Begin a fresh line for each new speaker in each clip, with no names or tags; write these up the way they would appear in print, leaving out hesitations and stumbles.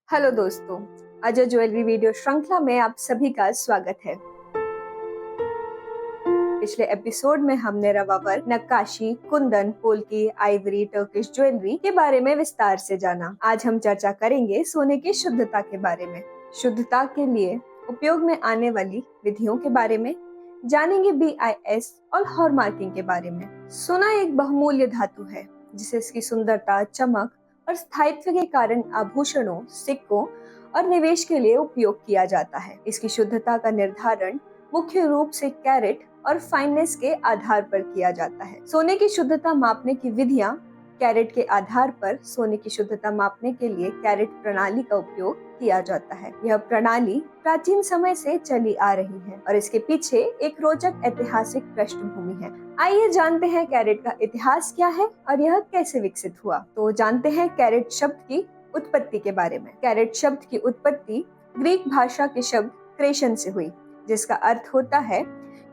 Hello दोस्तों, Ajay jewellery video श्रृंखला में आप सभी का स्वागत है। पिछले एपिसोड में हमने रवावर, नक्काशी, Kundan, polki, Ivory, Turkish jewellery के बारे में विस्तार से जाना। आज हम चर्चा करेंगे सोने की शुद्धता के बारे में, शुद्धता के लिए उपयोग में आने वाली विधियों के बारे में, जानेंगे BIS और हॉलमार्किंग के बारे में। सोना एक बहुमूल्य धातु है जिसे इसकी सुंदरता, चमक और स्थायित्व के कारण आभूषणों, सिक्कों और निवेश के लिए उपयोग किया जाता है। इसकी शुद्धता का निर्धारण मुख्य रूप से कैरेट और फाइननेस के आधार पर किया जाता है। सोने की शुद्धता मापने की विधियां कैरेट के आधार पर सोने की शुद्धता मापने के लिए कैरेट प्रणाली का उपयोग किया जाता है। यह प्रणाली प्राचीन समय से चली आ रही है और इसके पीछे एक रोचक ऐतिहासिक पृष्ठभूमि है। आइए जानते हैं कैरेट का इतिहास क्या है और यह कैसे विकसित हुआ। तो जानते हैं कैरेट शब्द की उत्पत्ति के बारे में। कैरेट शब्द की उत्पत्ति ग्रीक भाषा के शब्द क्रेशन से हुई, जिसका अर्थ होता है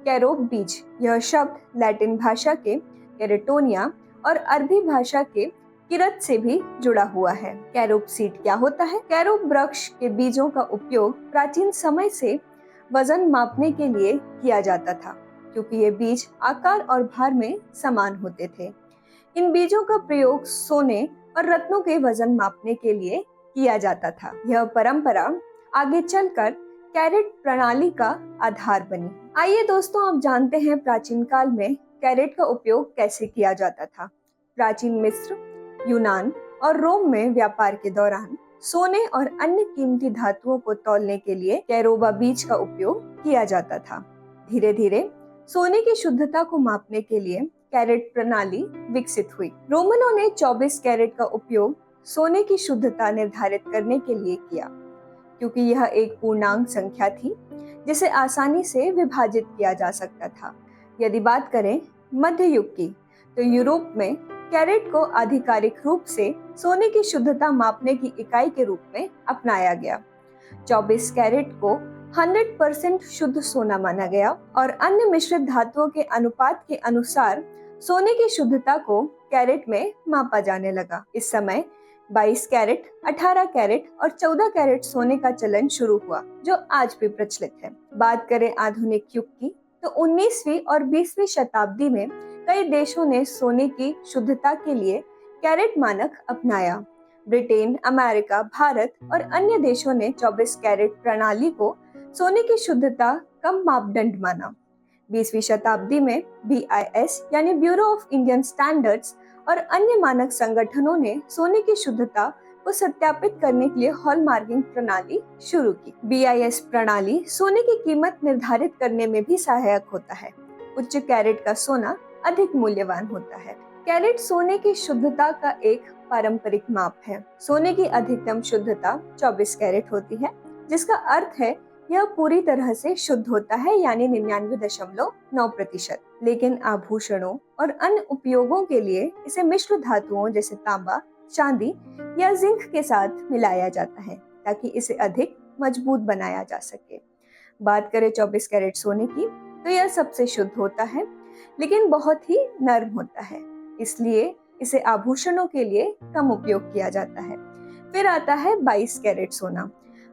कैरोब बीज। यह शब्द लैटिन भाषा के कैरेटोनिया और अरबी भाषा के किरत से भी जुड़ा हुआ है। कैरोब सीड क्या होता है? कैरोब वृक्ष के बीजों का उपयोग प्राचीन समय से वजन मापने के लिए किया जाता था, क्योंकि ये बीज आकार और भार में समान होते थे। इन बीजों का प्रयोग सोने और रत्नों के वजन मापने के लिए किया जाता था। यह परंपरा आगे चलकर कैरेट प्रणाली का आधार बनी। आइए दोस्तों, आप जानते हैं प्राचीन काल में कैरेट का उपयोग कैसे किया जाता था। प्राचीन मिस्र, यूनान और रोम में व्यापार के दौरान सोने और अन्य कीमती धातुओं को तौलने के लिए कैरोबा बीज का उपयोग किया जाता था। धीरे धीरे सोने की शुद्धता को मापने के लिए कैरेट प्रणाली विकसित हुई। रोमनों ने 24 कैरेट का उपयोग सोने की शुद्धता निर्धारित करने के लिए किया, क्योंकि यह एक पूर्णांक संख्या थी जिसे आसानी से विभाजित किया जा सकता था। यदि बात करें मध्य युग की, तो यूरोप में कैरेट को आधिकारिक रूप से सोने की शुद्धता मापने की इकाई के रूप में अपनाया गया। 24 कैरेट को 100% शुद्ध सोना माना गया और अन्य मिश्रित धातुओं के अनुपात के अनुसार सोने की शुद्धता को कैरेट में मापा जाने लगा। इस समय 22 कैरेट, 18 कैरेट और 14 कैरेट सोने का चलन शुरू हुआ, जो आज भी प्रचलित है। बात करें आधुनिक युग की, तो 19वीं और 20वीं शताब्दी में कई देशों ने सोने की शुद्धता के लिए कैरेट मानक अपनाया। ब्रिटेन, अमेरिका, भारत और अन्य देशों ने 24 कैरेट प्रणाली को सोने की शुद्धता का मापदंड माना। 20वीं शताब्दी में BIS यानी ब्यूरो ऑफ इंडियन स्टैंडर्ड्स और अन्य मानक संगठनों ने सोने की शुद्धता को सत्यापित करने के लिए हॉलमार्किंग प्रणाली शुरू की। BIS प्रणाली सोने की कीमत निर्धारित करने में भी सहायक होता है। उच्च कैरेट का सोना अधिक मूल्यवान होता है। कैरेट सोने की शुद्धता का एक पारंपरिक माप है। सोने की अधिकतम शुद्धता 24 कैरेट होती है, जिसका अर्थ है यह पूरी तरह से शुद्ध होता है, यानी 99.9%। लेकिन आभूषणों और अन्य उपयोगों के लिए इसे मिश्र धातुओं जैसे तांबा, चांदी या जिंक के साथ मिलाया जाता है, ताकि इसे अधिक मजबूत बनाया जा सके। बात करें 24 कैरेट सोने की, तो यह सबसे शुद्ध होता है, लेकिन बहुत ही नर्म होता है, इसलिए इसे आभूषणों के लिए कम उपयोग किया जाता है। फिर आता है 22 कैरेट सोना।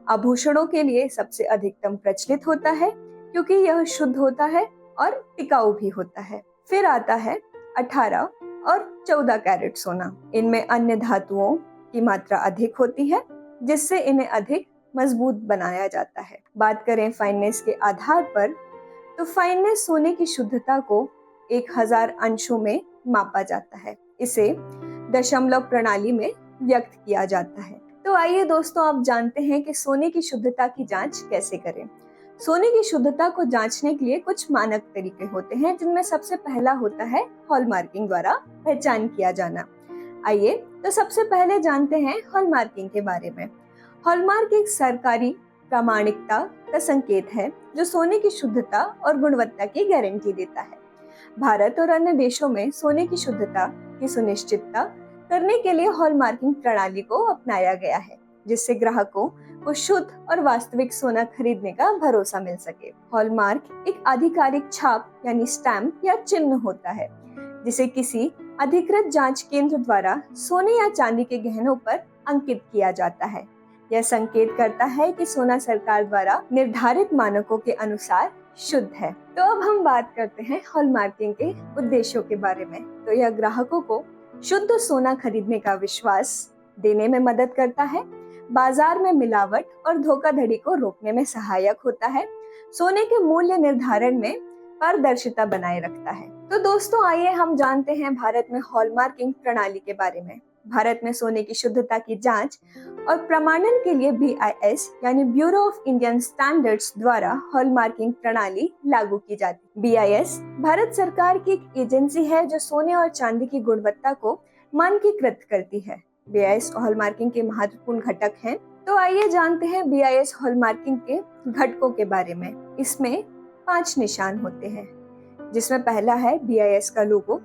आभूषणों के लिए सबसे अधिकतम प्रचलित होता है, क्योंकि यह शुद्ध होता है और टिकाऊ भी होता है। फिर आता है 18 और 14 कैरेट सोना। इनमें अन्य धातुओं की मात्रा अधिक होती है, जिससे इन्हें अधिक मजबूत बनाया जाता है। बात करें फाइननेस के आधार पर, तो फाइननेस सोने की शुद्धता को 1000 अंशों में मापा जाता है। इसे दशमलव प्रणाली में व्यक्त किया जाता है। तो आइए दोस्तों, आप जानते हैं कि सोने की शुद्धता की जांच कैसे करें। सोने की शुद्धता को जांचने के लिए कुछ मानक तरीके होते हैं, जिनमें सबसे पहला होता है हॉलमार्किंग द्वारा पहचान किया जाना। आइए तो सबसे पहले जानते हैं हॉलमार्किंग के बारे में। हॉलमार्क एक सरकारी प्रामाणिकता का संकेत है, जो सोने की शुद्धता और गुणवत्ता की गारंटी देता है। भारत और अन्य देशों में सोने की शुद्धता की सुनिश्चितता करने के लिए हॉलमार्किंग प्रणाली को अपनाया गया है, जिससे ग्राहकों को शुद्ध और वास्तविक सोना खरीदने का भरोसा मिल सके। हॉलमार्क एक आधिकारिक छाप यानी स्टैम्प या चिन्ह होता है, जिसे किसी अधिकृत जांच केंद्र द्वारा सोने या चांदी के गहनों पर अंकित किया जाता है, यह संकेत करता है कि सोना सरकार द्वारा निर्धारित मानकों के अनुसार शुद्ध है। तो अब हम बात करते हैं हॉलमार्किंग के उद्देश्यों के बारे में। तो यह ग्राहकों को शुद्ध सोना खरीदने का विश्वास देने में मदद करता है, बाजार में मिलावट और धोखाधड़ी को रोकने में सहायक होता है, सोने के मूल्य निर्धारण में पारदर्शिता बनाए रखता है। तो दोस्तों, आइए हम जानते हैं भारत में हॉलमार्किंग प्रणाली के बारे में। भारत में सोने की शुद्धता की जांच और प्रमाणन के लिए BIS यानी ब्यूरो ऑफ इंडियन स्टैंडर्ड्स द्वारा हॉलमार्किंग प्रणाली लागू की जाती है। BIS भारत सरकार की एक एजेंसी है जो सोने और चांदी की गुणवत्ता को मानकीकृत करती है। BIS हॉलमार्किंग के महत्वपूर्ण घटक हैं। तो आइए जानते हैं BIS हॉलमार्किंग के घटकों के बारे में। इसमें 5 निशान होते हैं, जिसमें पहला है BIS का लोगो।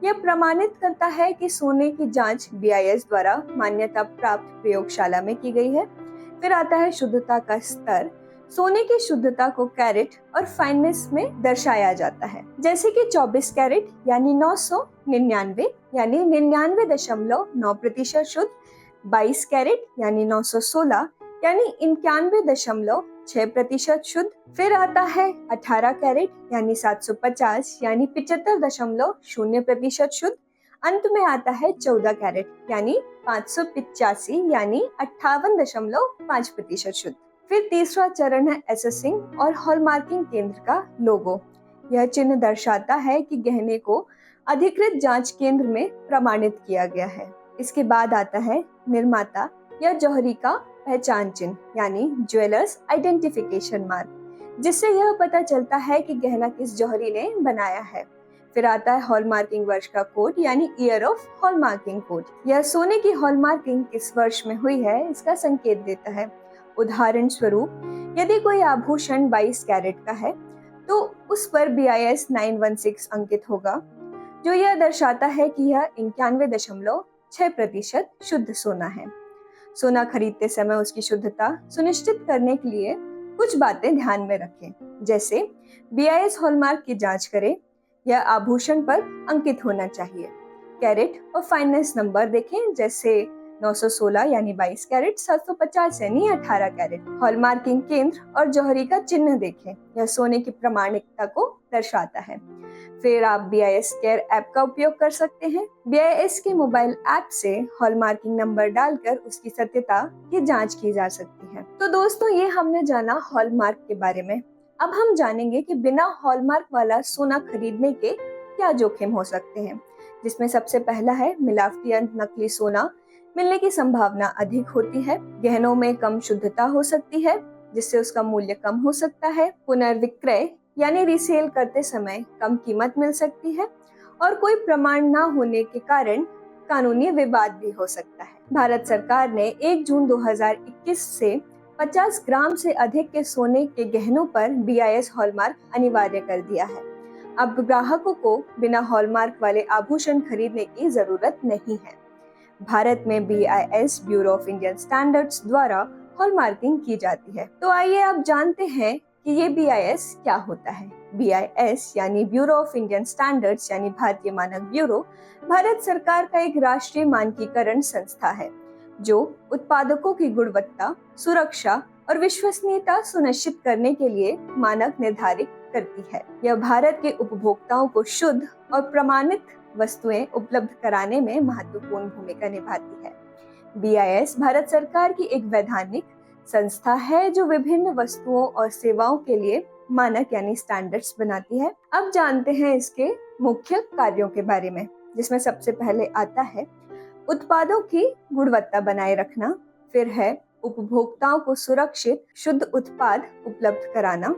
यह प्रमाणित करता है कि सोने की जांच BIS द्वारा मान्यता प्राप्त प्रयोगशाला में की गई है। फिर आता है शुद्धता का स्तर। सोने की शुद्धता को कैरेट और फाइननेस में दर्शाया जाता है, जैसे कि 24 कैरेट यानी 999 यानी 99.9% शुद्ध, 22 कैरेट यानी 916 यानी 91.6% शुद्ध। फिर आता है 18 कैरेट यानी 750 यानी 75.0% शुद्ध। अंत में आता है 14 कैरेट यानी 585 यानी 58.5% शुद्ध। फिर तीसरा चरण है एसेसिंग और हॉलमार्किंग केंद्र का लोगो। यह चिन्ह दर्शाता है कि गहने को अधिकृत जांच केंद्र में प्रमाणित किया गया है। इसके बाद आता है निर्माता या जौहरी का पहचान चिन्ह यानी ज्वेलर्स आइडेंटिफिकेशन मार्क, जिससे यह पता चलता है कि गहना किस जौहरी ने बनाया है। फिर आता है हॉलमार्किंग वर्ष का कोड यानी ईयर ऑफ हॉलमार्किंग कोड। यह सोने की हॉलमार्किंग किस वर्ष में हुई है इसका संकेत देता है। उदाहरण स्वरूप, यदि कोई आभूषण 22 कैरेट का है तो उस पर BIS 916 अंकित होगा, जो यह दर्शाता है कि यह 91.6% शुद्ध सोना है। सोना खरीदते समय उसकी शुद्धता सुनिश्चित करने के लिए कुछ बातें ध्यान में रखें, जैसे BIS हॉलमार्क की जांच करें, यह आभूषण पर अंकित होना चाहिए। कैरेट और फाइननेस नंबर देखें, जैसे 916 यानी 22 कैरेट, 750 यानी 18 कैरेट। हॉलमार्किंग केंद्र और जौहरी का चिन्ह देखें, यह सोने की प्रामाणिकता को दर्शाता है। फिर आप BIS केयर ऐप का उपयोग कर सकते हैं। BIS के मोबाइल ऐप से हॉलमार्किंग नंबर डालकर उसकी सत्यता की जांच की जा सकती है। तो दोस्तों, ये हमने जाना हॉलमार्क के बारे में। अब हम जानेंगे कि बिना हॉलमार्क वाला सोना खरीदने के क्या जोखिम हो सकते हैं, जिसमें सबसे पहला है मिलावटी या नकली सोना मिलने की संभावना अधिक होती है। गहनों में कम शुद्धता हो सकती है, जिससे उसका मूल्य कम हो सकता है। पुनर्विक्रय यानी रीसेल करते समय कम कीमत मिल सकती है और कोई प्रमाण न होने के कारण कानूनी विवाद भी हो सकता है। भारत सरकार ने 1 जून 2021 से 50 ग्राम से अधिक के सोने के गहनों पर BIS हॉलमार्क अनिवार्य कर दिया है। अब ग्राहकों को बिना हॉलमार्क वाले आभूषण खरीदने की जरूरत नहीं है। भारत में BIS bureau of Indian standards द्वारा हॉलमार्किंग की जाती है। तो आइए आप जानते हैं कि ये BIS क्या होता है। BIS यानी ब्यूरो ऑफ इंडियन स्टैंडर्ड्स यानी भारतीय मानक ब्यूरो भारत सरकार का एक राष्ट्रीय मानकीकरण संस्था है, जो उत्पादकों की गुणवत्ता, सुरक्षा और विश्वसनीयता सुनिश्चित करने के लिए मानक निर्धारित करती है। यह भारत के उपभोक्ताओं को शुद्ध और प्रमाणित वस्तुएं उपलब्ध कराने में महत्वपूर्ण भूमिका निभाती है। BIS भारत सरकार की एक वैधानिक संस्था है जो विभिन्न वस्तुओं और सेवाओं के लिए मानक यानी स्टैंडर्ड्स बनाती है। अब जानते हैं इसके मुख्य कार्यों के बारे में, जिसमें सबसे पहले आता है उत्पादों की गुणवत्ता बनाए रखना। फिर है उपभोक्ताओं को सुरक्षित शुद्ध उत्पाद उपलब्ध कराना,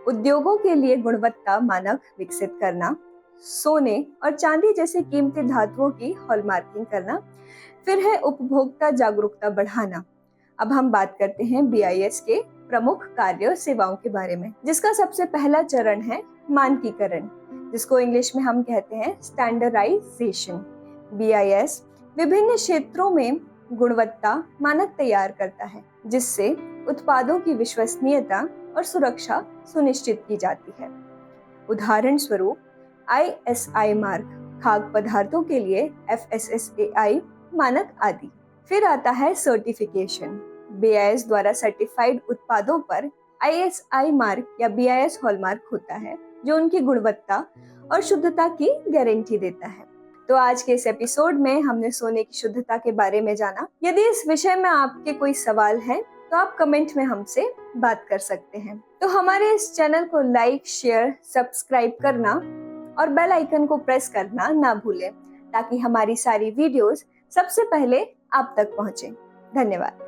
उद्योगों के लिए गुणवत्ता मानक विकसित करना, सोने और चांदी जैसे कीमती धातुओं की हॉलमार्किंग करना। फिर है उपभोक्ता जागरूकता बढ़ाना। अब हम बात करते हैं BIS के प्रमुख कार्य और सेवाओं के बारे में, जिसका सबसे पहला चरण है मानकीकरण, जिसको इंग्लिश में हम कहते हैं स्टैंडर्डाइजेशन। BIS विभिन्न क्षेत्रों में गुणवत्ता मानक तैयार करता है, जिससे उत्पादों की विश्वसनीयता और सुरक्षा सुनिश्चित की जाती है। उदाहरण स्वरूप ISI मार्क, खाद्य पदार्थों के लिए FSSAI मानक आदि। फिर आता है सर्टिफिकेशन। BIS द्वारा सर्टिफाइड उत्पादों पर ISI मार्क या BIS हॉलमार्क होता है, जो उनकी गुणवत्ता और शुद्धता की गारंटी देता है। तो आज के इस एपिसोड में हमने सोने की शुद्धता के बारे में जाना। यदि इस विषय में आपके कोई सवाल है तो आप कमेंट में हमसे बात कर सकते हैं। तो हमारे इस चैनल को लाइक, शेयर, सब्सक्राइब करना और बेल आइकन को प्रेस करना ना भूलें, ताकि हमारी सारी वीडियोस सबसे पहले आप तक पहुंचे। धन्यवाद।